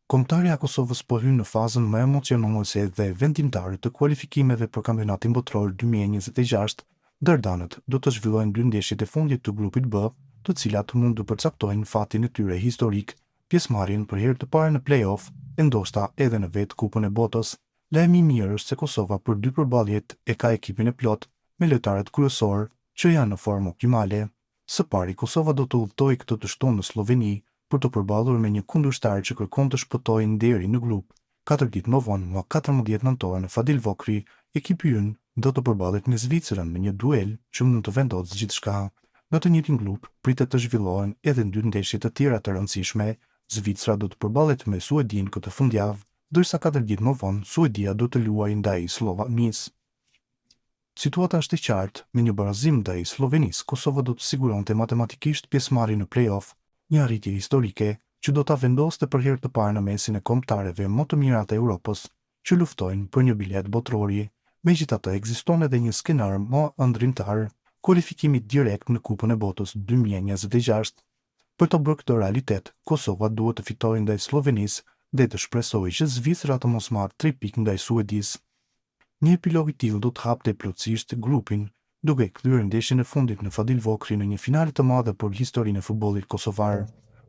Kombëtarja e Kosovës po hyn në fazën më emocionuese dhe vendimtare të kualifikimeve për kampionatin botror 2026, ndërdanët do të zhvillojnë dy ndeshjet e fundit të grupit B, të cilat mund të përcaktojnë fatin e tyre historik, pjesëmarrjen për herë të parë në play-off, e ndoshta edhe në vetë Kupën e Botës. Lajmi i mirë është se Kosova për dy përballjet e ka ekipin e plot me lojtarët kryesor që janë në formë optimale. Së pari, Kosova do të udhtojë këtë të shtunë në Sloveni për të përballur me një kundërshtar që kërkon të shpëtojë deri në grup. 4 ditë më vonë, më 14 nëntor në Fadil Vokri, ekipi ynë do të përballet me Zvicrën në një duel që mund të vendosë gjithçka. Në të njëjtin grup pritet të zhvillohen edhe dy ndeshje të tjera të rëndësishme. Zvicra do të përballet me Suedinë këtë fundjavë, ndërsa 4 ditë më vonë Suedia do të luajë ndaj Slovanisë. Situata është e qartë, me një barazim ndaj Slovenisë, Kosova do të siguronte matematikisht pjesëmarrjen në play-off, një arritje historike që do ta vendoste për herë të parë në mesin e kombëtarëve më të mirat e Europës që luftojnë për një bilet botrori. Megjithatë, ekziston edhe një skenar më ëndrrimtar, kualifikimi direkt në Kupën e Botës 2026. Për të bërë këtë realitet, Kosova duhet të fitojë ndaj Slovenisë dhe të shpresojë që Zvicra të mos marrë 3 pikë ndaj Suedisë. Një epilog i tillë do të hapte plotësisht grupin, duke kthyer ndeshjen e fundit në Fadil Vokri në një finale të madhe për historinë e futbollit kosovar.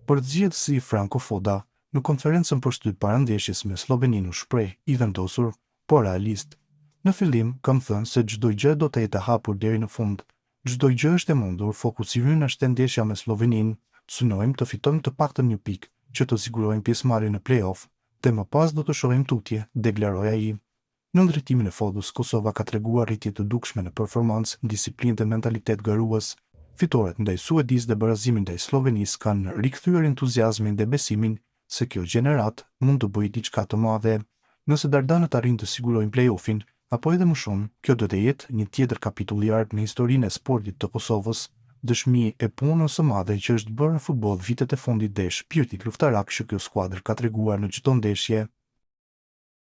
Përzigjësi Franco Foda në konferencën për shtyp para ndeshjes me Sloveninë u shpreh i vendosur, por realist. Në fillim kam thënë se çdo gjë do të jetë e hapur deri në fund. Çdo gjë është e mundur, fokusi ynë është ndeshja me Sloveninë. Synojmë të fitojmë të paktën një pikë që të sigurojmë pjesëmarrjen në play-off, dhe më pas do të shohim tutje, deklaroi ai. Në ndërtimin e Fodës, Kosova ka treguar rritje të dukshme në performancë, disiplinë dhe mentalitet garues. Fitoret ndaj Suedisë dhe barazimin ndaj Slovenisë kanë rikthyer entuziazmin dhe besimin se kjo gjenerat mund të bëjë diçka të madhe. Nëse dardanët arrin të sigurojnë play-offin, apo edhe më shumë, kjo do të jetë një tjetër kapitull i artë në historinë e sportit të Kosovës, dëshmi e punës së madhe që është bërë në futboll vitet e fundit dhe shpirtit luftarak që kjo skuadër ka treguar në çdo ndeshje.